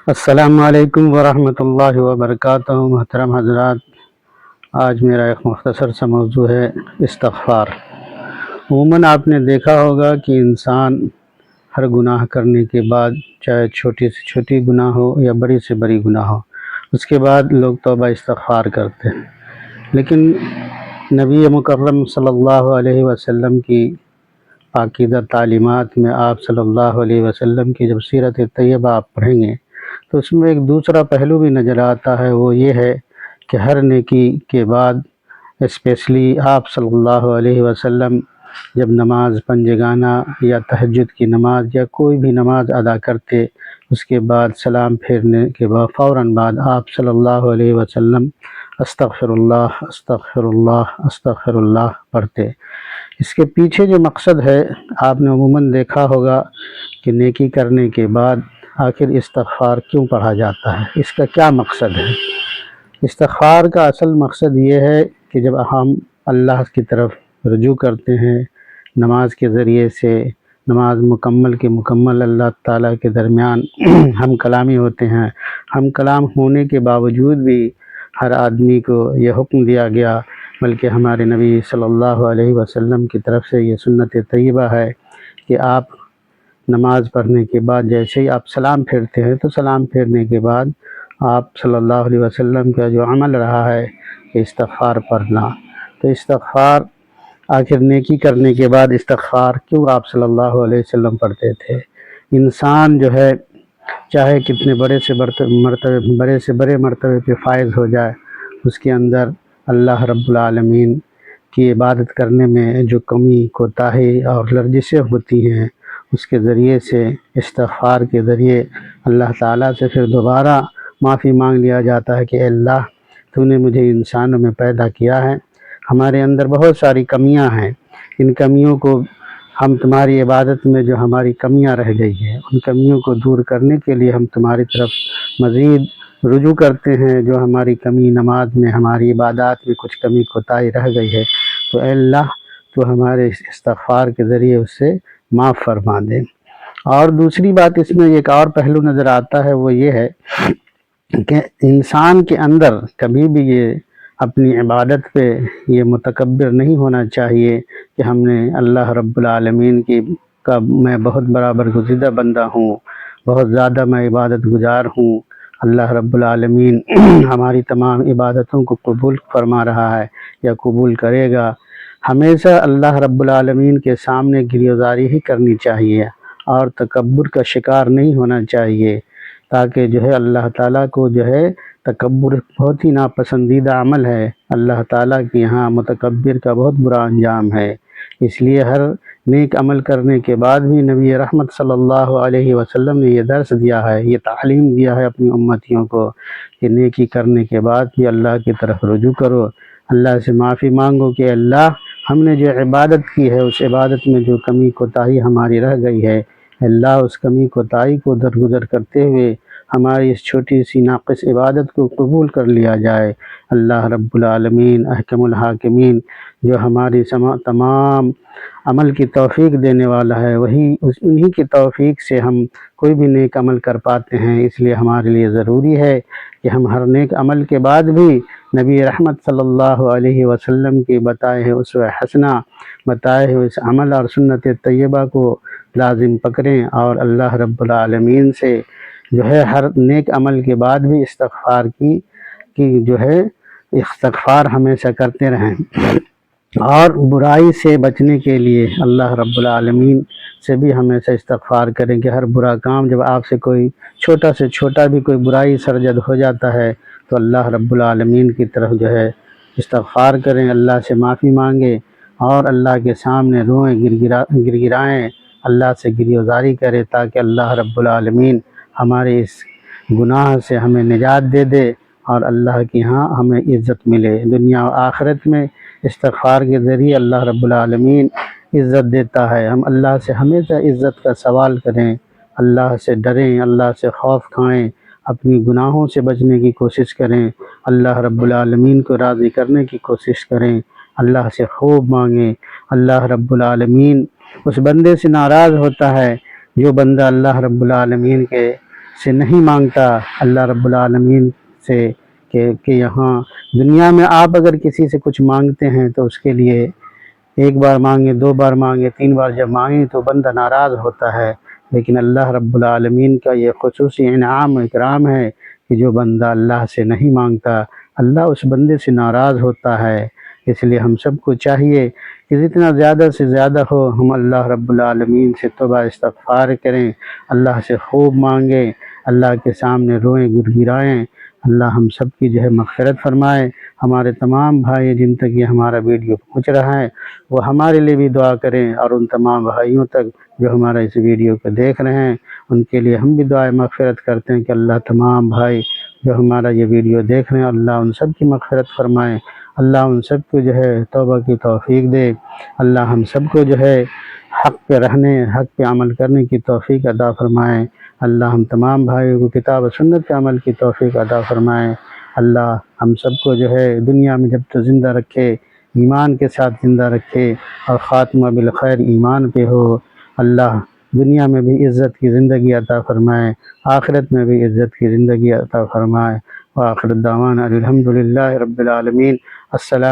السلام علیکم ورحمۃ اللہ وبرکاتہ۔ محترم حضرات، آج میرا ایک مختصر سا موضوع ہے استغفار۔ عموماً آپ نے دیکھا ہوگا کہ انسان ہر گناہ کرنے کے بعد، چاہے چھوٹی سے چھوٹی گناہ ہو یا بڑی سے بڑی گناہ ہو، اس کے بعد لوگ توبہ استغفار کرتے ہیں۔ لیکن نبی مکرم صلی اللہ علیہ وسلم کی پاکیزہ تعلیمات میں آپ صلی اللہ علیہ وسلم کی جب سیرت طیبہ آپ پڑھیں گے تو اس میں ایک دوسرا پہلو بھی نظر آتا ہے، وہ یہ ہے کہ ہر نیکی کے بعد، اسپیشلی آپ صلی اللہ علیہ وسلم جب نماز پنجگانہ یا تہجد کی نماز یا کوئی بھی نماز ادا کرتے، اس کے بعد سلام پھیرنے کے بعد فوراً بعد آپ صلی اللہ علیہ وسلم استغفر اللہ استغفر اللہ استغفر اللہ پڑھتے۔ اس کے پیچھے جو مقصد ہے، آپ نے عموماً دیکھا ہوگا کہ نیکی کرنے کے بعد آخر استغفار کیوں پڑھا جاتا ہے، اس کا کیا مقصد ہے؟ استغفار کا اصل مقصد یہ ہے کہ جب ہم اللہ کی طرف رجوع کرتے ہیں نماز کے ذریعے سے، نماز مکمل کے مکمل اللہ تعالیٰ کے درمیان ہم کلامی ہوتے ہیں۔ ہم کلام ہونے کے باوجود بھی ہر آدمی کو یہ حکم دیا گیا، بلکہ ہمارے نبی صلی اللہ علیہ وسلم کی طرف سے یہ سنت طیبہ ہے کہ آپ نماز پڑھنے کے بعد جیسے ہی آپ سلام پھیرتے ہیں تو سلام پھیرنے کے بعد آپ صلی اللہ علیہ وسلم کا جو عمل رہا ہے کہ استغفار پڑھنا، تو استغفار آخر نیکی کرنے کے بعد استغفار کیوں آپ صلی اللہ علیہ وسلم پڑھتے تھے؟ انسان جو ہے چاہے کتنے بڑے سے بڑے مرتبے پہ فائز ہو جائے، اس کے اندر اللہ رب العالمین کی عبادت کرنے میں جو کمی کوتاہی اور لرزشیں ہوتی ہیں، اس کے ذریعے سے استغفار کے ذریعے اللہ تعالیٰ سے پھر دوبارہ معافی مانگ لیا جاتا ہے کہ اے اللہ، تو نے مجھے انسانوں میں پیدا کیا ہے، ہمارے اندر بہت ساری کمیاں ہیں، ان کمیوں کو ہم تمہاری عبادت میں جو ہماری کمیاں رہ گئی ہیں، ان کمیوں کو دور کرنے کے لیے ہم تمہاری طرف مزید رجوع کرتے ہیں۔ جو ہماری کمی نماز میں، ہماری عبادات میں کچھ کمی کوتاہی رہ گئی ہے، تو اے اللہ تو ہمارے استغفار کے ذریعے اس سے معاف فرما دے۔ اور دوسری بات اس میں ایک اور پہلو نظر آتا ہے، وہ یہ ہے کہ انسان کے اندر کبھی بھی یہ اپنی عبادت پہ یہ متکبر نہیں ہونا چاہیے کہ ہم نے اللہ رب العالمین کی کا میں بہت بڑا برگزیدہ بندہ ہوں، بہت زیادہ میں عبادت گزار ہوں، اللہ رب العالمین ہماری تمام عبادتوں کو قبول فرما رہا ہے یا قبول کرے گا۔ ہمیشہ اللہ رب العالمین کے سامنے گریزاری ہی کرنی چاہیے اور تکبر کا شکار نہیں ہونا چاہیے، تاکہ جو ہے اللہ تعالیٰ کو جو ہے تکبر بہت ہی ناپسندیدہ عمل ہے، اللہ تعالیٰ کے یہاں متکبر کا بہت برا انجام ہے۔ اس لیے ہر نیک عمل کرنے کے بعد بھی نبی رحمت صلی اللہ علیہ وسلم نے یہ درس دیا ہے، یہ تعلیم دیا ہے اپنی امتیوں کو کہ نیکی کرنے کے بعد بھی اللہ کی طرف رجوع کرو، اللہ سے معافی مانگو کہ اللہ ہم نے جو عبادت کی ہے اس عبادت میں جو کمی کوتاہی ہماری رہ گئی ہے، اللہ اس کمی کوتاہی کو درگزر کرتے ہوئے ہماری اس چھوٹی سی ناقص عبادت کو قبول کر لیا جائے۔ اللہ رب العالمین احکم الحاکمین جو ہماری تمام عمل کی توفیق دینے والا ہے، انہی کی توفیق سے ہم کوئی بھی نیک عمل کر پاتے ہیں۔ اس لیے ہمارے لیے ضروری ہے کہ ہم ہر نیک عمل کے بعد بھی نبی رحمت صلی اللہ علیہ وسلم کی بتائے ہوئے اسوہ حسنہ، بتائے ہوئے اس عمل اور سنت طیبہ کو لازم پکڑیں، اور اللہ رب العالمین سے جو ہے ہر نیک عمل کے بعد بھی استغفار کی جو ہے استغفار ہمیشہ کرتے رہیں، اور برائی سے بچنے کے لیے اللہ رب العالمین سے بھی ہمیشہ استغفار کریں کہ ہر برا کام جب آپ سے کوئی چھوٹا سے چھوٹا بھی کوئی برائی سرزد ہو جاتا ہے تو اللہ رب العالمین کی طرف جو ہے استغفار کریں، اللہ سے معافی مانگیں اور اللہ کے سامنے روئیں، گر گرائیں، اللہ سے گریزاری کریں، تاکہ اللہ رب العالمین ہمارے اس گناہ سے ہمیں نجات دے دے اور اللہ کے ہاں ہمیں عزت ملے۔ دنیا و آخرت میں استغفار کے ذریعے اللہ رب العالمین عزت دیتا ہے۔ ہم اللہ سے ہمیشہ عزت کا سوال کریں، اللہ سے ڈریں، اللہ سے خوف کھائیں، اپنی گناہوں سے بچنے کی کوشش کریں، اللہ رب العالمین کو راضی کرنے کی کوشش کریں، اللہ سے خوب مانگیں۔ اللہ رب العالمین اس بندے سے ناراض ہوتا ہے جو بندہ اللہ رب العالمین کے سے نہیں مانگتا اللہ رب العالمین سے کہ یہاں دنیا میں آپ اگر کسی سے کچھ مانگتے ہیں تو اس کے لیے ایک بار مانگیں، دو بار مانگیں، تین بار جب مانگیں تو بندہ ناراض ہوتا ہے، لیکن اللہ رب العالمین کا یہ خصوصی انعام و اکرام ہے کہ جو بندہ اللہ سے نہیں مانگتا اللہ اس بندے سے ناراض ہوتا ہے۔ اس لیے ہم سب کو چاہیے کہ جتنا زیادہ سے زیادہ ہو ہم اللہ رب العالمین سے توبہ استغفار کریں، اللہ سے خوب مانگیں، اللہ کے سامنے روئیں گڑگڑائیں، اللہ ہم سب کی مغفرت فرمائے۔ ہمارے تمام بھائی جن تک یہ ہمارا ویڈیو پہنچ رہا ہے وہ ہمارے لیے بھی دعا کریں، اور ان تمام بھائیوں تک جو ہمارا اس ویڈیو کو دیکھ رہے ہیں ان کے لیے ہم بھی دعائے مغفرت کرتے ہیں کہ اللہ تمام بھائی جو ہمارا یہ ویڈیو دیکھ رہے ہیں اللہ ان سب کی مغفرت فرمائے، اللہ ان سب کو توبہ کی توفیق دے، اللہ ہم سب کو حق پہ رہنے، حق پہ عمل کرنے کی توفیق عطا فرمائے، اللہ ہم تمام بھائیوں کو کتاب و سنت پہ عمل کی توفیق عطا فرمائے، اللہ ہم سب کو دنیا میں جب تک زندہ رکھے ایمان کے ساتھ زندہ رکھے اور خاتمہ بالخیر ایمان پہ ہو، اللہ دنیا میں بھی عزت کی زندگی عطا فرمائے، آخرت میں بھی عزت کی زندگی عطا فرمائے، وآخر دعوانا الحمدللہ رب العالمین۔ السلام